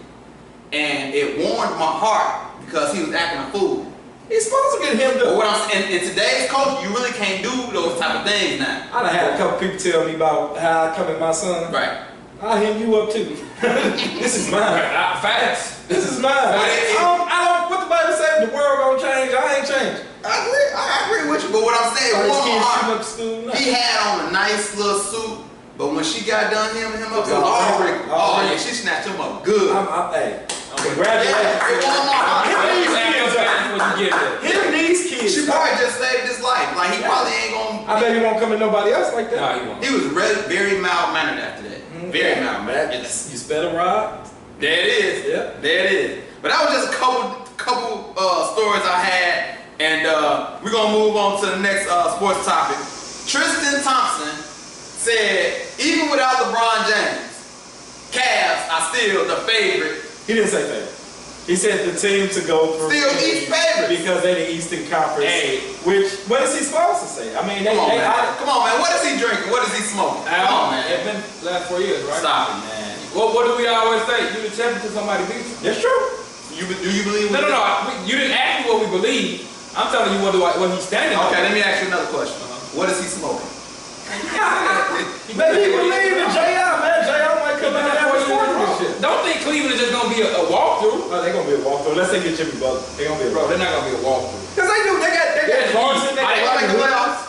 and it warmed my heart because he was acting a fool. He's supposed to get him But to. what I'm saying, in today's culture, you really can't do those type of things now. I done had a couple people tell me about how I come at my son. Right. I'll hem you up too. This is mine. Facts. This is mine. But I don't. What the Bible say? The world gonna change. I ain't changing. I agree with you, but what I'm saying, All these warmed my kids heart. shooting up school. now. He had on a nice little suit, but when she got done him up, it was Oh, already. Oh already. yeah, she snatched him up good. Hey, Yeah, congratulations. it warmed my heart. Him and these kids. She probably just saved his life. Like he probably ain't gonna. I bet he won't come to nobody else like that. Nah, he won't. He was very mild mannered after that. Very mild mannered. You spell a rod. There it is. Yeah. There it is. But that was just a couple stories I had, and we're gonna move on to the next sports topic. Tristan Thompson said, even without LeBron James, Cavs are still the favorite. He didn't say that. He said the team to go for Still East favorites. because they're the Eastern Conference. Hey. Which what is he supposed to say? I mean, Come on, man. What is he drinking? What is he smoking? Come on, man. It's been last 4 years, right? Stop it, man. What do we always say? You the champion till somebody beats you. That's true. Do you believe? No. You didn't ask me what we believe. I'm telling you what he's standing on. Okay, let me ask you another question. What is he smoking? Maybe he believe in J.R., man. J.R. might come out and have a shit. Don't think Cleveland is just gonna be a walkthrough. Oh, they're gonna be a walkthrough. Unless they get Jimmy Butler. They're gonna be a Bro, walkthrough. they're not gonna be a walkthrough. Because they do. They got Yeah, Clarkson. They Are they gonna make the got playoffs?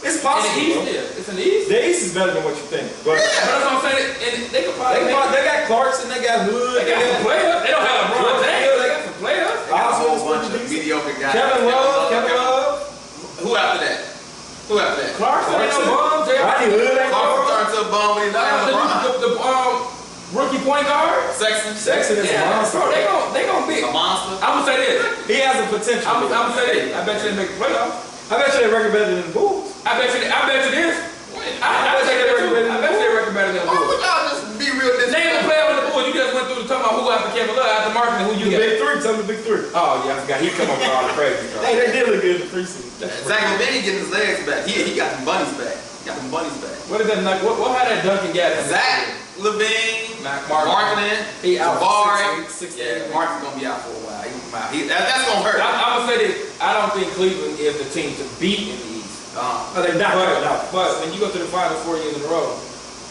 It's In the possible. East, bro. yeah. It's in the East. The East is better than what you think. But But that's what I'm saying. And they could probably they got Clarkson. They got Hood. they got some players. They don't have LeBron James. They got some players. They got a whole Oswald's bunch pretty of decent. mediocre guys. Kevin Love. Who after that? Who after that? Clarkson ain't no bum. Rodney Hood ain't Clarkson no turned to a bum when he left LeBron. The rookie point guard. Sexton. Sexton is a Yeah, monster. bro, they gonna be. A monster. I'm gonna say this. He has the potential. I'm gonna say this. I bet you they make the playoffs. I bet you they record better than the Bulls. I bet you this. I bet you they record better than the Why Bulls. would y'all just be real Name a disrespectful? player with the Bulls. You just went through the talking about who after Kevin Love, after Martin, who you The got. big three. Tell me the big three. Oh yeah, I forgot. He come up with all the crazy stuff. Hey, they did look good in the preseason. Zach LaVine getting his legs back. He got some bunnies back. Got the bunnies back. What is that? Like, what had that Duncan got? Zach Levine, Mark Marketing, He out for Jabari. 6 weeks, 6 Yeah, days. Mark's gonna be out for a while. He gonna come out. That's gonna hurt. I'm gonna say this. I don't think Cleveland is the team to beat in the East. Oh, they not. But when you go to the finals 4 years in a row,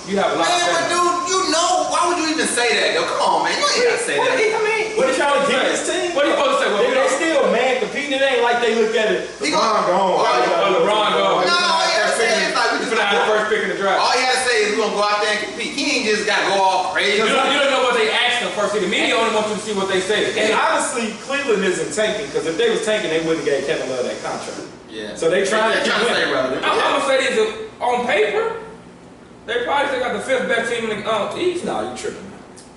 you have a lot Man, of but dude, you know, why would you even say that, though? Come on, man. You ain't gotta say that. What are you trying to get this team? What are you supposed to say? Well, They still man competing. It ain't like they look at it. He LeBron gone. LeBron gone. No, all he had to say is like, we just put out the first pick in the draft. all he had to say is we're gonna go out there and compete. He ain't just gotta go all crazy. You don't know what they asked them first. The media only wants you to see what they say. And honestly, Cleveland isn't tanking because if they was tanking, they wouldn't have gave Kevin Love that contract. Yeah. So they trying to They're trying to stay win. relevant. I'm gonna say this on paper, they probably still got the 5th best team in the East. Nah, you tripping.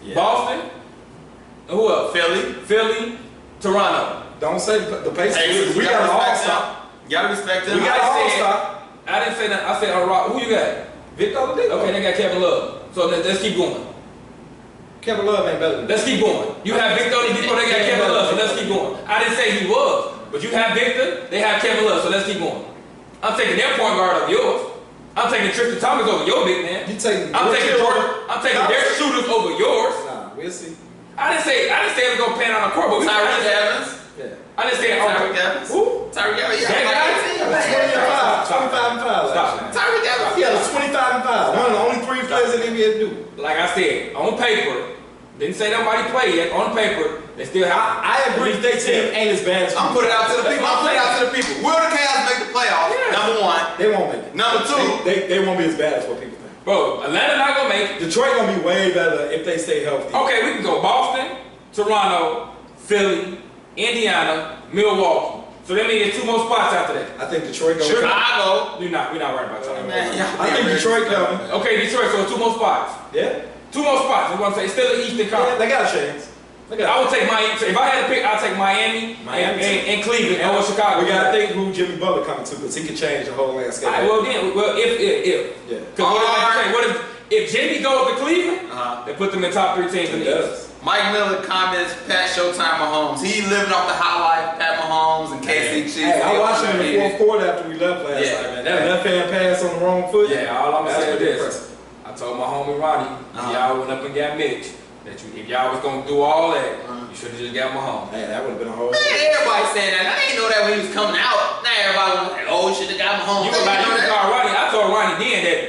Yeah. Boston. And who else? Philly, Toronto. Don't say the Pacers. Hey, we you got an gotta respect all-star. them. You gotta respect them. We got an I said- all-star. I didn't say that. I said who you got? Victor Oladipo. Okay, they got Kevin Love. So let's keep going. Kevin Love ain't better than Let's keep going. You have Victor Oladipo, they got Kevin Love, so let's keep going. I didn't say he was, but you have Victor, they have Kevin Love, so let's keep going. I'm taking their point guard of yours. I'm taking Tristan Thompson over your big man. You taking? I'm taking their shooters over yours. Nah, we'll see. I didn't say it was gonna pan on the court, but we Tyreke Evans. Yeah. I didn't say Tyreek Evans. Who? Tyreek Evans. That guy? 25 and 5. Stop, man. Tyreek Evans. He had a 25 and 5. One of the only 3 players in the NBA to do it. Like I said, on paper, didn't say nobody played yet. On paper, they still have. I agree their team ain't as bad as I'm putting it out to the people. I'm putting it out to the people. Will the Cavs make the playoffs? Yeah. Number one. They won't make it. Number two. They won't be as bad as what people think. Bro, Atlanta not gonna make it. Detroit gonna be way better if they stay healthy. Okay, we can go Boston, Toronto, Philly, Indiana, Milwaukee. So that means there's 2 more spots after that. I think Detroit gonna Chicago. We're not worried about that. Man, y'all I think being Detroit racist. coming. Okay, Detroit, so 2 more spots. Yeah. 2 more spots, is what I'm saying. It's still the Eastern Yeah, Conference. they got a chance. I would take Miami. So if I had to pick, I'd take Miami and Cleveland over Chicago. We gotta think who Jimmy Butler coming to because he could change the whole landscape. All right, well if. Yeah. Because what if Jimmy goes to Cleveland, they put them in top 3 teams in He the East. does. Mike Miller comments, Pat Showtime Mahomes. He living off the high life, Pat Mahomes and KC Chiefs. Hey, I watched him in the 4th quarter after we left last Yeah. night, man. That left hand pass on the wrong foot. Yeah, all I'm That's saying is pretty this. impressive. I told my homie Ronnie, y'all went up and got Mitch, that if y'all was gonna do all that, you should have just got Mahomes. Man, that would have been a whole. Man, everybody saying that. I didn't know that when he was coming out. Now everybody was like, oh, we should have got Mahomes. You can call Ronnie. I told Ronnie then that,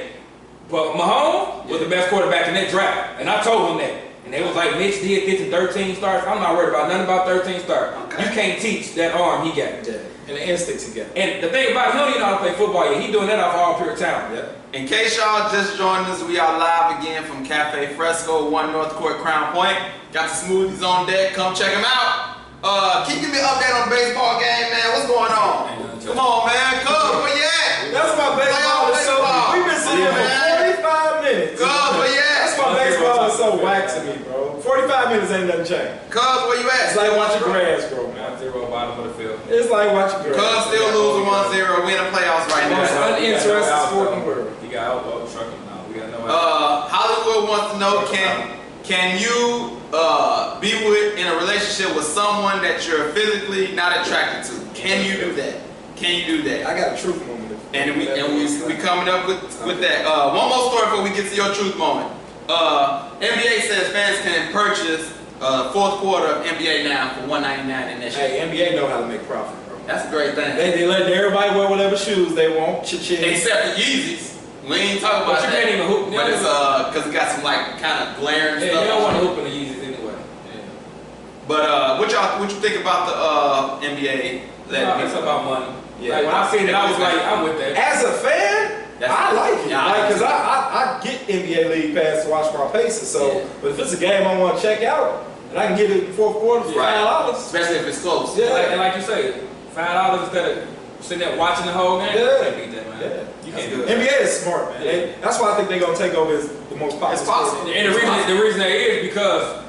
but Mahomes was the best quarterback in that draft, and I told him that. And they was like, Mitch did this in 13 starts. I'm not worried about nothing about 13 starts. Okay. You can't teach that arm he got. Yeah. And the instincts he got. And the thing about him, he know how to play football. He doing that off all pure talent. Yeah. In case y'all just joined us, we are live again from Cafe Fresco, 1 North Court, Crown Point. Got the smoothies on deck. Come check them out. Can you give me an update on the baseball game, man? What's going on? Come on, man. Cub, where you at? That's my baseball. Is so, we've been sitting here for 45 minutes. Cub, where you at? That's why baseball is so whack to me, bro. 45 minutes ain't nothing changed. Cubs, where you at? It's like watching grass grow, man. 0 bottom of the field. It's like watching grass. Cubs still losing 1-0. We in the playoffs right Most now. uninteresting sport in the world. He got out trucking now. We got no Hollywood wants to know, can you be in a relationship with someone that you're physically not attracted to? Can you do that? Can you do that? I got a truth moment. And we coming up with that. One more story before we get to your truth moment. NBA says fans can purchase 4th quarter of NBA now for $199 in that shit. Hey, NBA know how to make profit, bro. That's a great thing. They let everybody wear whatever shoes they want. Cha-ching. Except the Yeezys. We ain't talking about But you that. can't even hoop. But it's because it got some like kind of glaring Yeah, stuff. you don't want on to it. hoop in the Yeezys anyway. But what you think about the NBA? It's about money. Yeah. Like, when I seen it, I was like, I'm with that. As a fan, I like it. Yeah, Like, cause I get NBA League Pass to watch my Pacers. So, Yeah. but if it's a game I want to check out, and I can get it in the 4th quarter for $5. Especially if it's close. Yeah. And like you say, $5 instead of sitting there watching the whole game. Yeah. You can't beat that, man. Yeah. You That's can't do good. that. NBA is smart, man. Yeah. That's why I think they're gonna take over as the most popular. It's possible. sport. And the reason that is because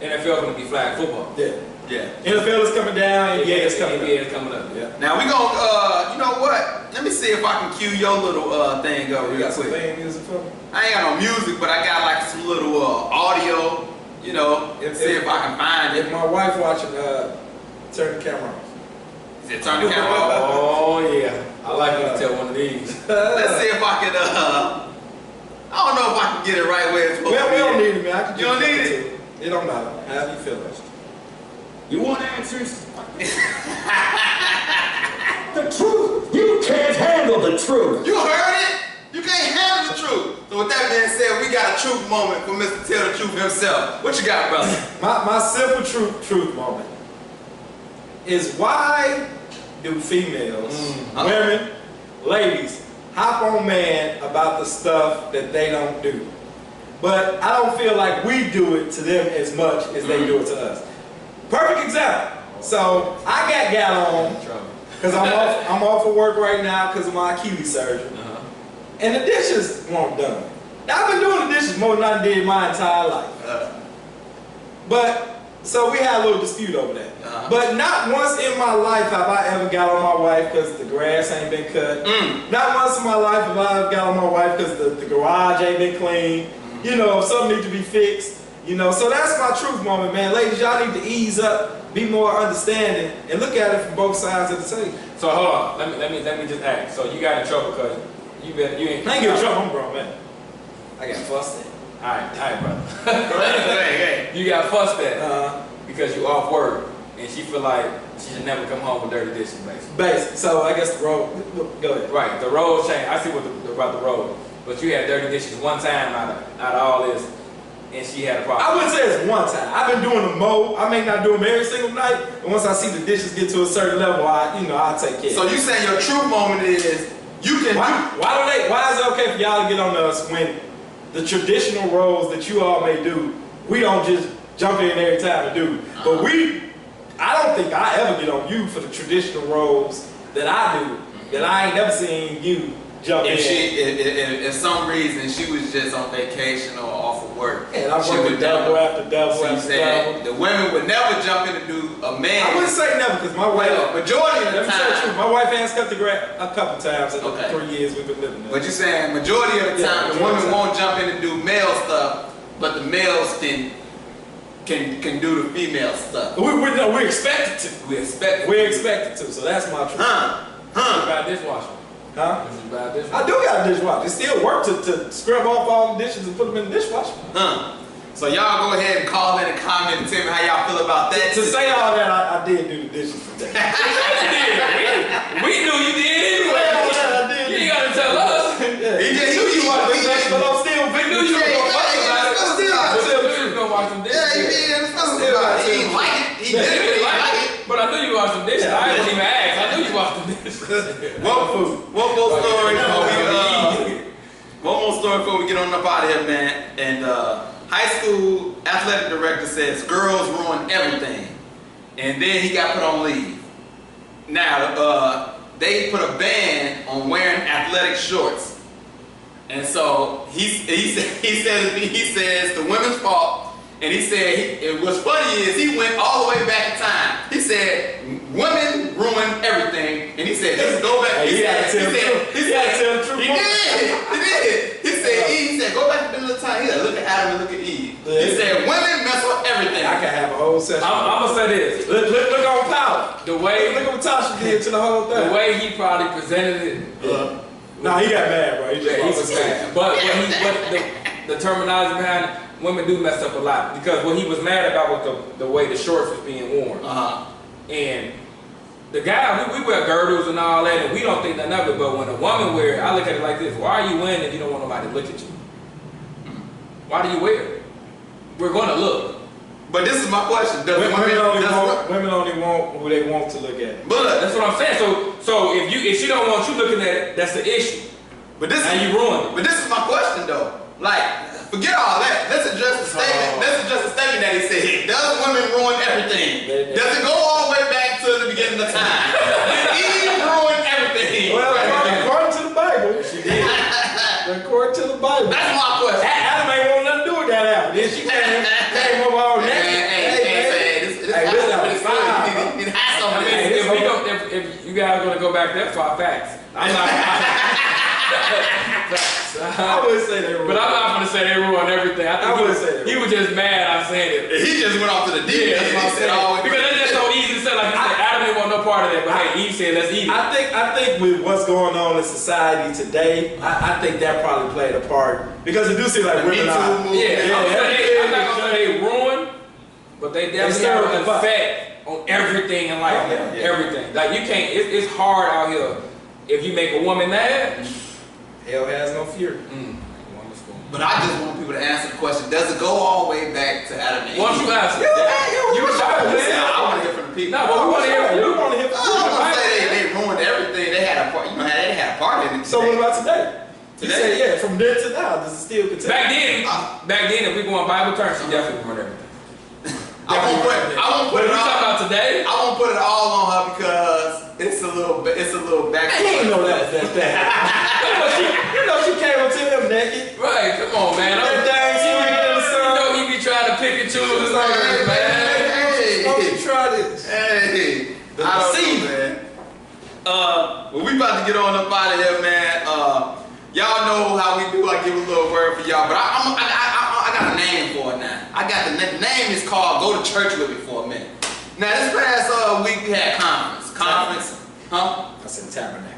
NFL is going to be flag football. Yeah. Yeah. NFL is coming down. NBA is coming NBA up. is coming up. Yeah. Now we gonna, you know what? Let me see if I can cue your little thing up You real got some quick. theme music for me? I ain't got no music, but I got like some little audio. You know, see if I can find If it. my wife watching, turn the camera off. Is it turn the camera off? Oh yeah. I Like tell one of these. Let's see if I can. I don't know if I can get it right where it's supposed to be. We don't need it, man. I can You don't need it? It don't matter. How you feel it? You want answers? The truth. You can't handle the truth. You heard it? You can't handle the truth. So with that being said, we got a truth moment for Mr. Tell the Truth himself. What you got, brother? My simple truth moment is why do females, women, ladies, hop on man about the stuff that they don't do? But I don't feel like we do it to them as much as they do it to us. Perfect example. So I got on because I'm off of work right now because of my Achilles surgery. And the dishes weren't done. Now, I've been doing the dishes more than I did my entire life. But, so we had a little dispute over that. But not once in my life have I ever got on my wife because the grass ain't been cut. Not once in my life have I ever got on my wife because the garage ain't been clean. You know, something needs to be fixed. You know, so that's my truth moment, man. Ladies, y'all need to ease up, be more understanding, and look at it from both sides of the table. So hold on, let me just ask. So you got in trouble because you ain't. I ain't get in trouble, I'm grown, man. I got fussed at. All right, brother. Hey. You got fussed at because you off work, and she feel like she should never come home with dirty dishes, basically. So I guess the role. Go ahead. Right, the roles change. I see about the role, but you had dirty dishes one time out of all this, and she had a problem. I wouldn't say it's one time. I've been doing them more. I may not do them every single night, but once I see the dishes get to a certain level, I'll take care. So you saying your truth moment is you can. Why is it okay for y'all to get on us when the traditional roles that you all may do, we don't just jump in every time to do. But I don't think I ever get on you for the traditional roles that I do, that I ain't never seen you jump in. If some reason she was just on vacation or off of work. And I'm working double after double So you after said double. the women would never jump in to do a man. I wouldn't say never because my wife, majority of the let me say the time. truth, my wife has cut the grass a couple times in the Okay. 3 years we've been living there. But you're saying majority of the time the women won't jump in and do male stuff, but the males can do the female stuff. We're expected to. We expect. We're expected to, so that's my truth. About dishwasher. Huh? This is about dishwasher. I do got a dishwasher. It still work to scrub off all the dishes and put them in the dishwasher. So y'all go ahead and call in and comment and tell me how y'all feel about that. To say all that, I did do the dishes today. We knew you did anyway. I did. You ain't gotta tell us. He just knew you But wanted to I'm still We knew you were gonna fuck about it. Still got We knew you was gonna wash some dishes. Yeah, he did. He didn't like it. He You didn't didn't like like it. it, but I knew you washed some dishes. I didn't even ask. I knew you washed some dishes. One more story before we get on up out of here, man. And high school athletic director says girls ruin everything, and then he got put on leave. Now they put a ban on wearing athletic shorts, and so he says the women's fault. And he said, what's funny is he went all the way back in time. He said, women ruin everything. And he said, just go back. He had to tell the truth. He did. He said, go back to the little time. He said, look at Adam and look at Eve. He said, women mess up everything. I can have a whole session. I'm gonna say this. Look on Power. The way Look what Tasha did to the whole thing. the way he probably presented it, Nah, he got mad, bro. He was mad. But the terminology behind it, women do mess up a lot because what he was mad about was the way the shorts was being worn. And the guy, we wear girdles and all that, and we don't think nothing of it. But when a woman wear it, I look at it like this: why are you wearing it if you don't want nobody to look at you? Why do you wear it? We're gonna look. But this is my question: women only want who they want to look at. But That's what I'm saying. So if she don't want you looking at it, that's the issue. But this and you ruined it. But this is my question though. Like, forget all that. Let's address the statement. That he said. Does women ruin everything? Does it go all the way back to the beginning of time? Did Eve ruin everything? Well, according to the Bible, she did. According to the Bible. That's my question. Adam ain't want nothing to do with that apple. Then she came over all naked. If you guys are gonna go back there for our facts, I'm not. I would say they ruined. But I'm not gonna say they ruined everything. I would say he was just mad. I said it. He just went off to the deep end. Because it's just so easy to say. Like you said, Adam didn't want no part of that, but hey, Eve said let's eat it. I think with what's going on in society today, I think that probably played a part because it do seem like women are. I'm not gonna say they ruined, but they definitely have an effect on everything in life. Everything. Like you can't. It's hard out here. If you make a woman mad, hell has no fear. But I just want people to answer the question: does it go all the way back to Adam and Eve? Once you answer, you was shy, man. I want to hear from the people. No, but we want to hear from you. We want to hear from you. I don't want to say they ruined everything. They had a part. You know, they had a part in it. So what about today? You said yeah, from then to now, does it still continue? Back then, if we go on Bible terms, she definitely ruined everything. I won't put it all. Talking about today? I won't put it all on her because it's a little back. I didn't know that. You know she came up to him naked. Right, come on, man. That thing swinging in the sun. You know he be trying to pick and choose his own, man. Don't you try this? Hey, I see, man. Well, we about to get on up out of here, man. Y'all know how we do. I give a little word for y'all, but I got a name for it now. I got the name is called "Go to Church with Me" for a minute. Now this past week we had conference, huh? I said tabernacle.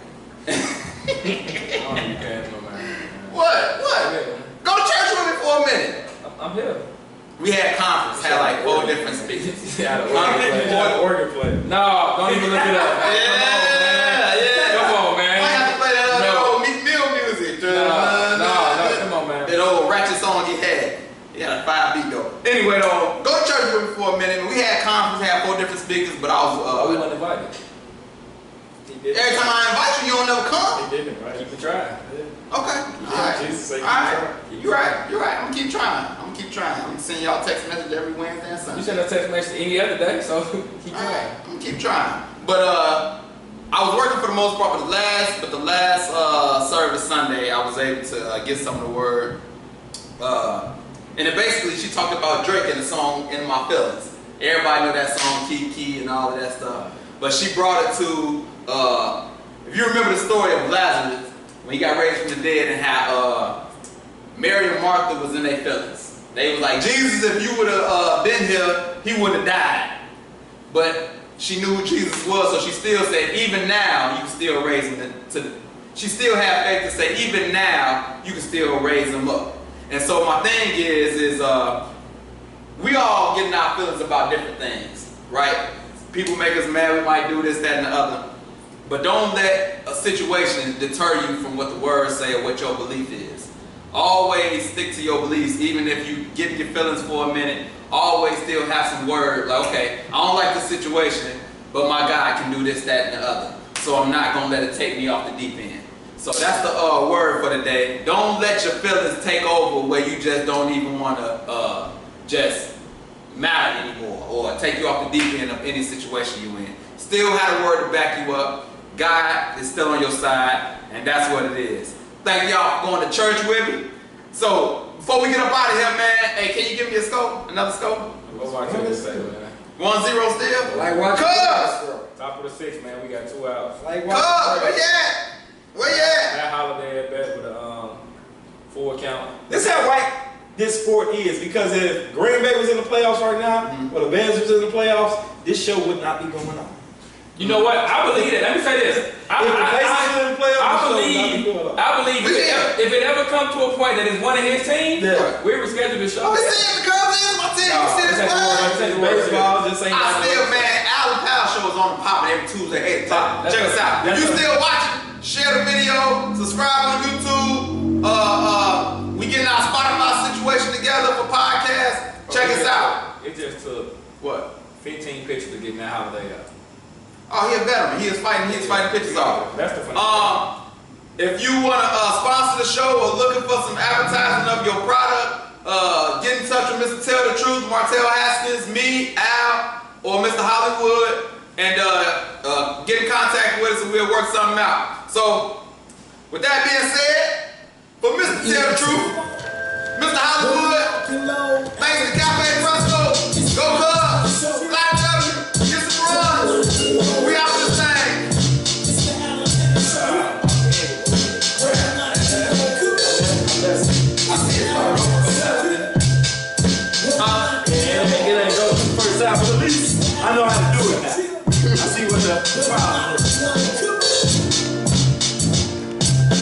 What? Go to church with me for a minute. I'm here. We had conference, had like 4 different speakers. Organ player. No, don't even look it up. Yeah. Come on, man. I have to play that old Meek Mill music. No, come on, man. That old ratchet song he had. He had a 5 beat though. Anyway, though, go to church with me for a minute. We had conference, had 4 different speakers, but I was. We wasn't invited. Every time I invite you, you don't never come. He didn't, right? Keep it trying. Okay. Alright. Jesus say Alright. You're right. I'm gonna keep trying. I'm gonna send y'all text message every Wednesday and Sunday. You send a text message any other day, so keep trying. I'm gonna keep trying. But I was working for the most part, but the last service Sunday, I was able to get some of the word. And it basically, she talked about Drake in the song "In My Feelings." Everybody know that song, Kiki and all of that stuff. But she brought it to, if you remember the story of Lazarus, when he got raised from the dead and how Mary and Martha was in their feelings. They was like, Jesus, if you would have been here, he would have died. But she knew who Jesus was, so she still said, even now, you can still raise him she still had faith to say, even now, you can still raise him up. And so my thing is we all get in our feelings about different things, right? People make us mad, we might do this, that, and the other. But don't let a situation deter you from what the words say or what your belief is. Always stick to your beliefs, even if you get in your feelings for a minute. Always still have some word, like, okay, I don't like this situation, but my God can do this, that, and the other. So I'm not going to let it take me off the deep end. So that's the word for the day. Don't let your feelings take over where you just don't even want to just matter anymore or take you off the deep end of any situation you're in. Still have the word to back you up. God is still on your side, and that's what it is. Thank y'all for going to church with me. So before we get up out of here, man, hey, can you give me a scope? Another scope? What's my kid say, man? 1-0 still? Like watching Top of the 6, man. We got 2 outs. Like Cub, where you at? Where you at? That holiday at best with a 4 count. This is how white this sport is, because if Green Bay was in the playoffs right now, or the Bears was in the playoffs, this show would not be going on. You know what? I believe that. Let me say this. I believe if it ever comes to a point that it's one of his teams, we'll reschedule the show. I'm saying the Cubs is my team. Baseball just ain't. I still, man, Alan Powell show is on the pop every Tuesday, 8 o'clock. Check us out. If you still watching, share the video, subscribe on YouTube. We getting our Spotify situation together for podcasts. Check us out. It just took What? 15 pictures to get that holiday out. Oh, he a veteran. He is fighting pictures off. That's the funny If you want to sponsor the show or looking for some advertising of your product, get in touch with Mr. Tell the Truth, Martell Haskins, me, Al, or Mr. Hollywood, and get in contact with us and we'll work something out. So, with that being said, for Mr. Tell the Truth, Mr. Hollywood,